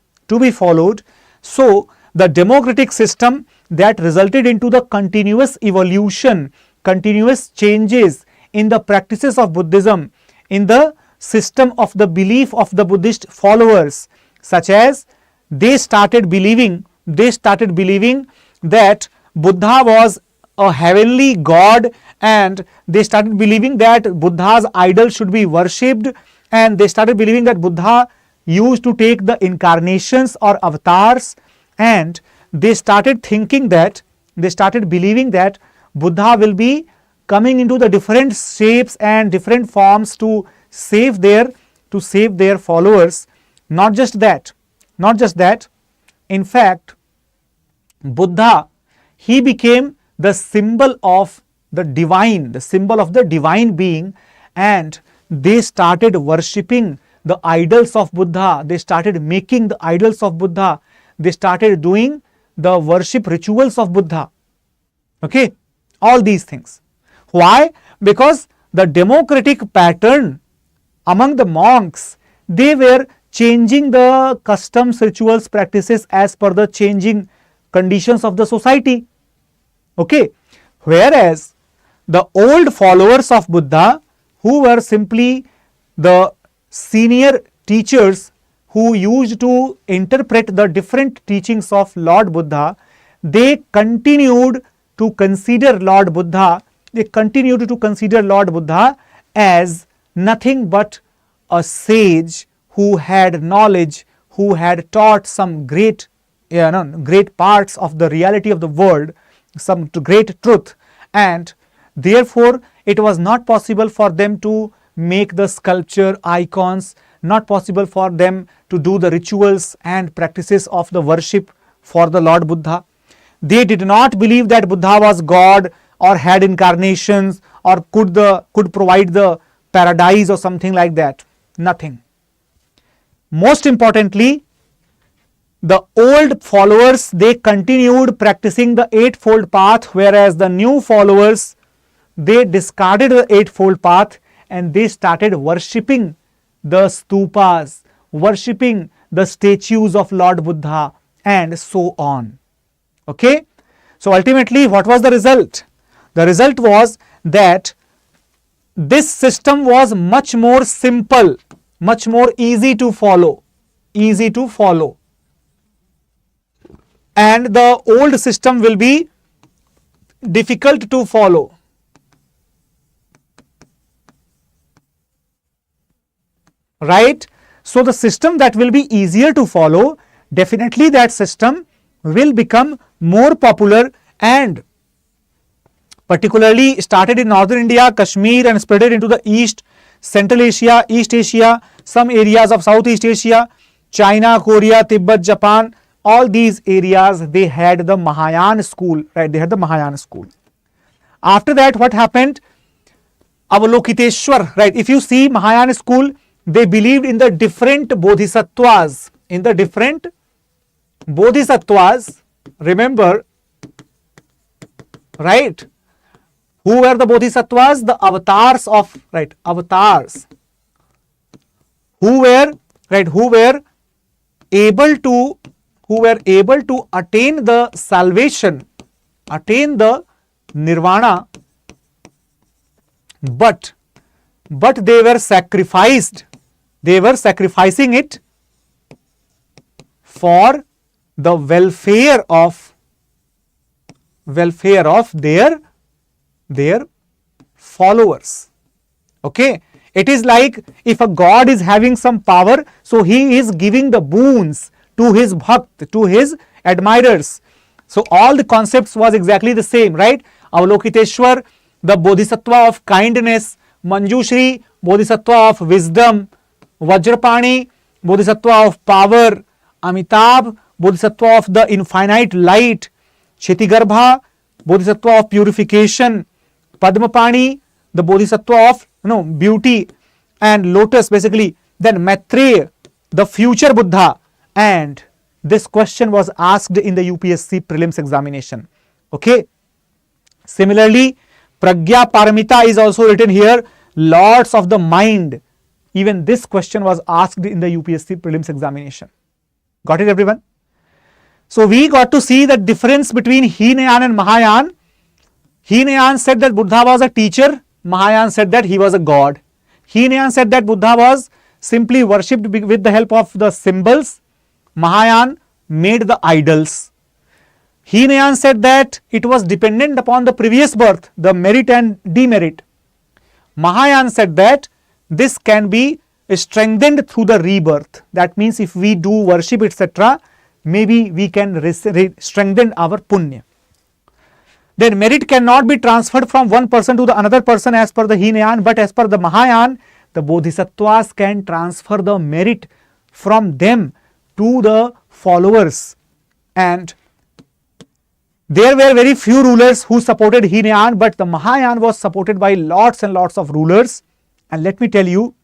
so the democratic system that resulted into the continuous evolution, continuous changes in the practices of Buddhism, in the system of the belief of the Buddhist followers, such as they started believing that Buddha was a heavenly god, and they started believing that Buddha's idol should be worshipped, and they started believing that Buddha used to take the incarnations or avatars, and they started believing that Buddha will be coming into the different shapes and different forms to save their followers. Not just that, in fact, Buddha, he became the symbol of the divine being, and they started worshipping the idols of Buddha. They started making the idols of Buddha. They started doing the worship rituals of Buddha. Okay, all these things. Why? Because the democratic pattern among the monks, they were changing the customs, rituals, practices as per the changing conditions of the society. Okay, whereas the old followers of Buddha, who were simply the senior teachers who used to interpret the different teachings of Lord Buddha, they continued to consider Lord Buddha as nothing but a sage who had knowledge, who had taught some great parts of the reality of the world, some great truth, and therefore it was not possible for them to make the sculpture icons, not possible for them to do the rituals and practices of the worship for the Lord Buddha. They did not believe that Buddha was God or had incarnations or could provide the paradise or something like that. Nothing. Most importantly, the old followers, they continued practicing the Eightfold Path, whereas the new followers, they discarded the Eightfold Path and they started worshipping the stupas, worshipping the statues of Lord Buddha, and so on. Okay, so ultimately what was the result? The result was that this system was much more simple, much more easy to follow, and the old system will be difficult to follow. Right? So the system that will be easier to follow, definitely that system will become more popular, and particularly started in northern India, Kashmir, and spread it into the East, Central Asia, East Asia, some areas of Southeast Asia, China, Korea, Tibet, Japan, all these areas, they had the Mahayana school, right? They had the Mahayana school. After that, what happened? Avalokiteshwar, right? If you see Mahayana school, they believed in the different bodhisattvas, remember, right? Who were the bodhisattvas? The avatars of, right, avatars, who were able to attain the salvation, attain the nirvana, but they were sacrificing it for the welfare of their followers. Okay, it is like if a god is having some power, so he is giving the boons to his bhakt, to his admirers. So all the concepts was exactly the same, right? Avalokiteshwar, the bodhisattva of kindness; Manjushri, bodhisattva of wisdom; Vajrapani, bodhisattva of power; Amitabh, bodhisattva of the infinite light; Kshetigarbha, bodhisattva of purification; Padmapani, the bodhisattva of beauty and lotus basically; then Maitreya, the future Buddha. And this question was asked in the UPSC prelims examination. Okay, similarly, Pragya Paramita is also written here. lords of the mind. Even this question was asked in the UPSC prelims examination. Got it, everyone? So we got to see the difference between Hinayan and Mahayana. Hinayan said that Buddha was a teacher. Mahayana said that he was a god. Hinayan said that Buddha was simply worshipped with the help of the symbols. Mahayana made the idols. Hinayan said that it was dependent upon the previous birth, the merit and demerit. Mahayana said that this can be strengthened through the rebirth. That means if we do worship, etc., maybe we can strengthen our punya. Then merit cannot be transferred from one person to the another person as per the Hinayan, but as per the Mahayana, the Bodhisattvas can transfer the merit from them to the followers. And there were very few rulers who supported Hinayan, but the Mahayana was supported by lots and lots of rulers. And let me tell you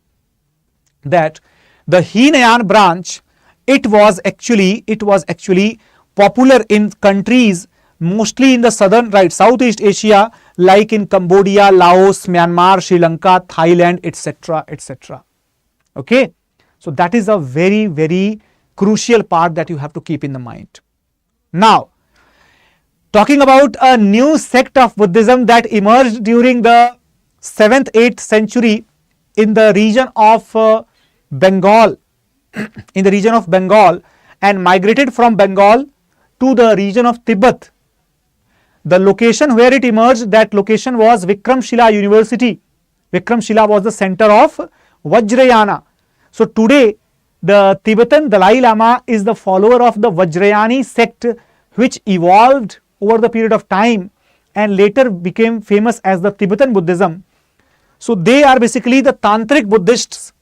that the Hinayan branch, it was actually popular in countries mostly in the southern, Southeast Asia, like in Cambodia, Laos, Myanmar, Sri Lanka, Thailand, etc., etc. Okay, so that is a very, very crucial part that you have to keep in the mind. Now, talking about a new sect of Buddhism that emerged during the 7th, 8th century in the region of Bengal, and migrated from Bengal to the region of Tibet. The location where it emerged, that location was Vikramshila University. Vikramshila was the center of Vajrayana. So today the Tibetan Dalai Lama is the follower of the Vajrayani sect, which evolved over the period of time and later became famous as the Tibetan Buddhism. So they are basically the Tantric Buddhists,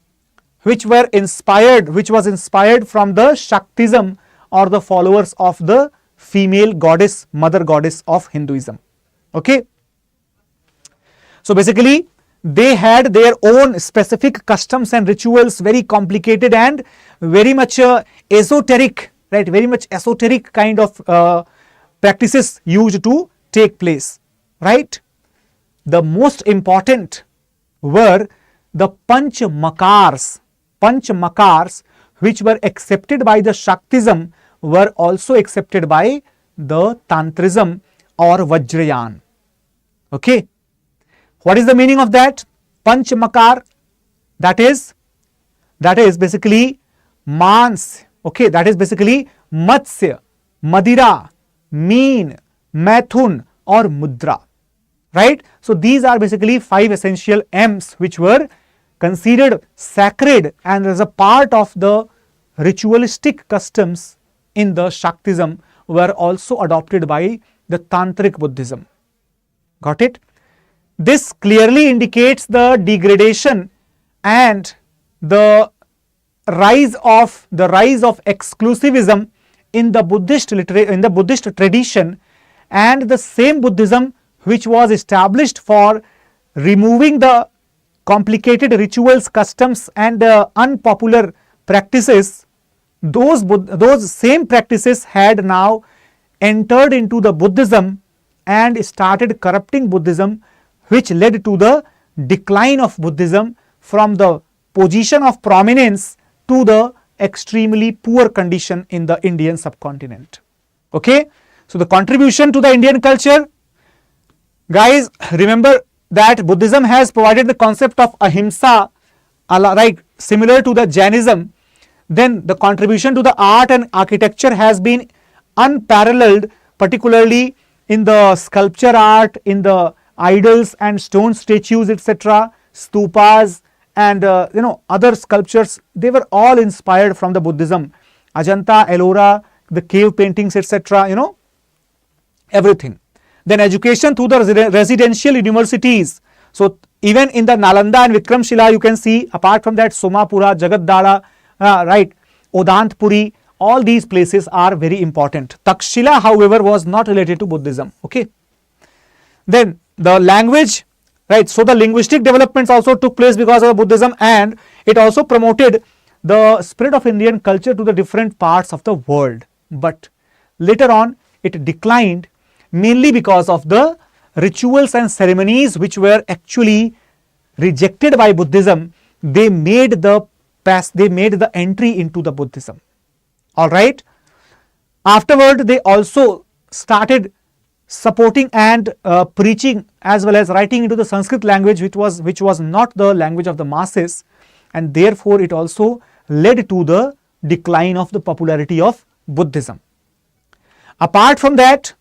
which was inspired from the Shaktism, or the followers of the female goddess, mother goddess of Hinduism. Okay. So basically they had their own specific customs and rituals, very complicated and very much esoteric, right? Very much esoteric kind of practices used to take place, right? The most important were the Panchamakars. Panchamakars, which were accepted by the Shaktism, were also accepted by the Tantrism or Vajrayana. Okay. What is the meaning of that? Panchamakar, that is basically Mans, okay, that is basically Matsya, Madira, Meen, Mathun or Mudra, right? So these are basically 5 essential M's which were considered sacred and as a part of the ritualistic customs in the Shaktism were also adopted by the Tantric Buddhism. Got it? This clearly indicates the degradation and the rise of exclusivism in the Buddhist tradition, and the same Buddhism which was established for removing the complicated rituals, customs and unpopular practices, those same practices had now entered into the Buddhism and started corrupting Buddhism, which led to the decline of Buddhism from the position of prominence to the extremely poor condition in the Indian subcontinent. Okay, so the contribution to the Indian culture, guys, remember that Buddhism has provided the concept of ahimsa, right, similar to the Jainism. Then the contribution to the art and architecture has been unparalleled, particularly in the sculpture art, in the idols and stone statues, etc., stupas and other sculptures. They were all inspired from the Buddhism. Ajanta, Ellora, the cave paintings, etc., everything. Then education through the residential universities. So even in the Nalanda and Vikramshila, you can see, apart from that, Somapura, Jagatdara, right, Odantpuri, all these places are very important. Takshila, however, was not related to Buddhism. Okay. Then the language, right, so the linguistic developments also took place because of Buddhism, and it also promoted the spread of Indian culture to the different parts of the world. But later on it declined, mainly because of the rituals and ceremonies which were actually rejected by Buddhism, they made the entry into the Buddhism. All right. Afterward, they also started supporting and preaching as well as writing into the Sanskrit language, which was not the language of the masses, and therefore it also led to the decline of the popularity of Buddhism. Apart from that,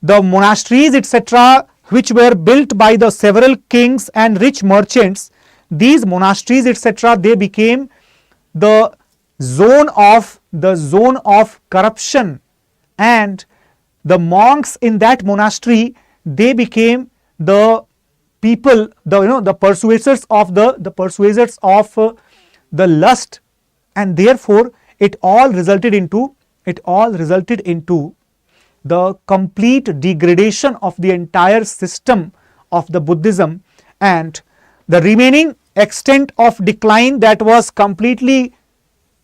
the monasteries etc., which were built by the several kings and rich merchants, these monasteries etc., they became the zone of corruption, and the monks in that monastery, they became the people, the persuaders of the lust, and therefore it all resulted into the complete degradation of the entire system of the Buddhism, and the remaining extent of decline that was completely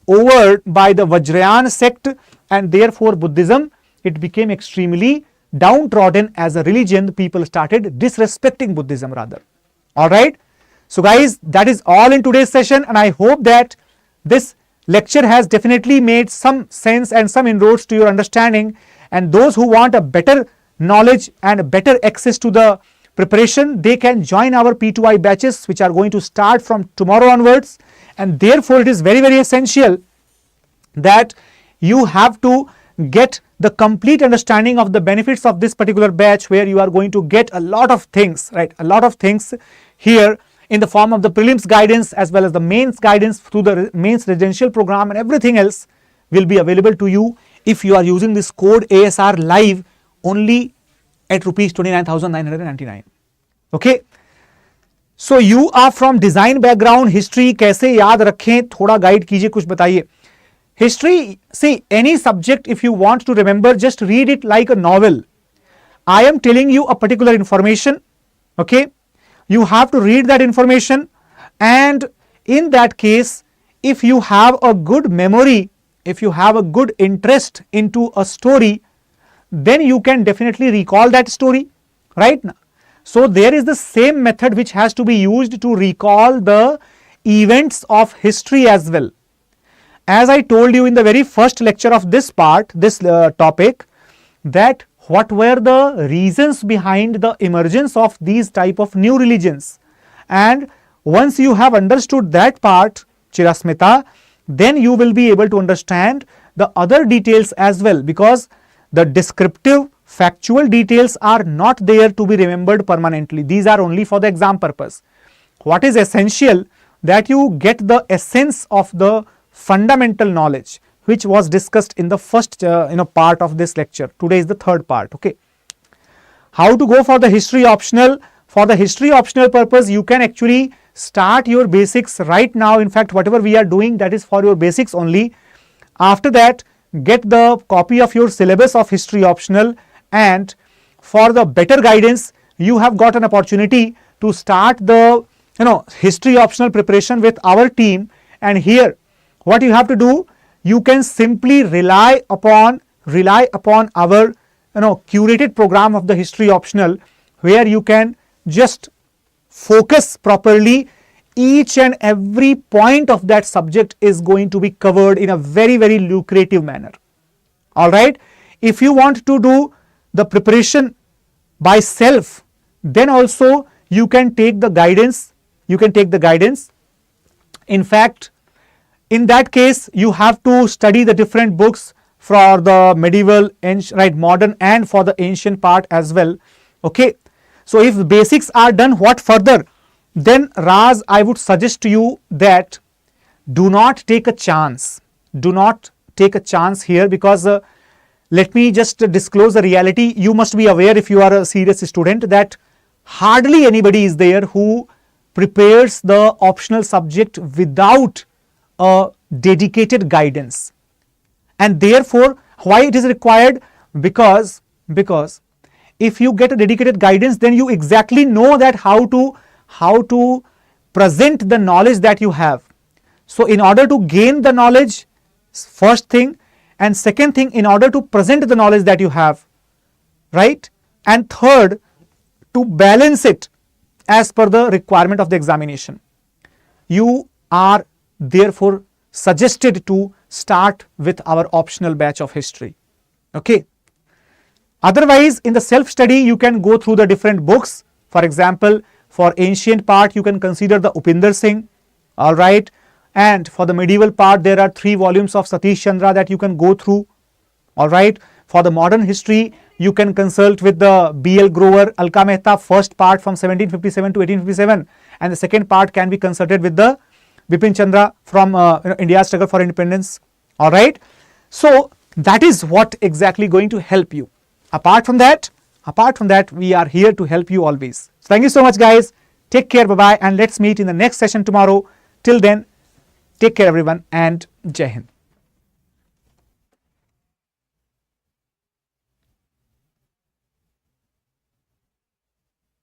over by the Vajrayana sect, and therefore Buddhism, it became extremely downtrodden as a religion. People started disrespecting Buddhism rather. All right. So guys, that is all in today's session, and I hope that this lecture has definitely made some sense and some inroads to your understanding, and those who want a better knowledge and a better access to the preparation, they can join our P2I batches, which are going to start from tomorrow onwards, and therefore it is very, very essential that you have to get the complete understanding of the benefits of this particular batch, where you are going to get a lot of things, right? A lot of things here in the form of the prelims guidance as well as the mains guidance through the mains residential program, and everything else will be available to you if you are using this code ASR live only at rupees 29,999. Okay. So you are from design background, history कैसे याद रखें, थोड़ा guide कीजिए, कुछ बताइए. History, see, any subject if you want to remember, just read it like a novel. I am telling you a particular information, okay? You have to read that information, and in that case, if you have a good memory, if you have a good interest into a story, then you can definitely recall that story, right? So there is the same method which has to be used to recall the events of history as well. As I told you in the very first lecture of this part, this topic, that what were the reasons behind the emergence of these type of new religions, and once you have understood that part, Chirasmita, then you will be able to understand the other details as well, because the descriptive factual details are not there to be remembered permanently. These are only for the exam purpose. What is essential, that you get the essence of the fundamental knowledge which was discussed in the first part of this lecture. Today is the third part. Okay. How to go for the history optional? For the history optional purpose, you can actually start your basics right now. In fact, whatever we are doing, that is for your basics only. After that, get the copy of your syllabus of history optional, and for the better guidance, you have got an opportunity to start the history optional preparation with our team. And here, what you have to do, you can simply rely upon our curated program of the history optional, where you can just focus properly. Each and every point of that subject is going to be covered in a very, very lucrative manner. All right. If you want to do the preparation by self, then also you can take the guidance. In fact, in that case, you have to study the different books for the medieval, modern, and for the ancient part as well. Okay. So if the basics are done, what further? Then Raz, I would suggest to you that do not take a chance. Do not take a chance here, because let me just disclose the reality. You must be aware, if you are a serious student, that hardly anybody is there who prepares the optional subject without a dedicated guidance. And therefore, why it is required? Because if you get a dedicated guidance, then you exactly know that how to present the knowledge that you have. So in order to gain the knowledge, first thing, and second thing, in order to present the knowledge that you have, right? And third, to balance it as per the requirement of the examination. You are therefore suggested to start with our optional batch of history. Okay. Otherwise, in the self-study, you can go through the different books. For example, for ancient part, you can consider the Upinder Singh, all right. And for the medieval part, there are 3 volumes of Satish Chandra that you can go through, all right. For the modern history, you can consult with the B.L. Grover, Alka Mehta, first part from 1757 to 1857, and the second part can be consulted with the Bipin Chandra from India's struggle for independence, all right. So that is what exactly going to help you. Apart from that, we are here to help you always. So thank you so much, guys. Take care, bye-bye, and let's meet in the next session tomorrow. Till then, take care everyone, and Jai Hind.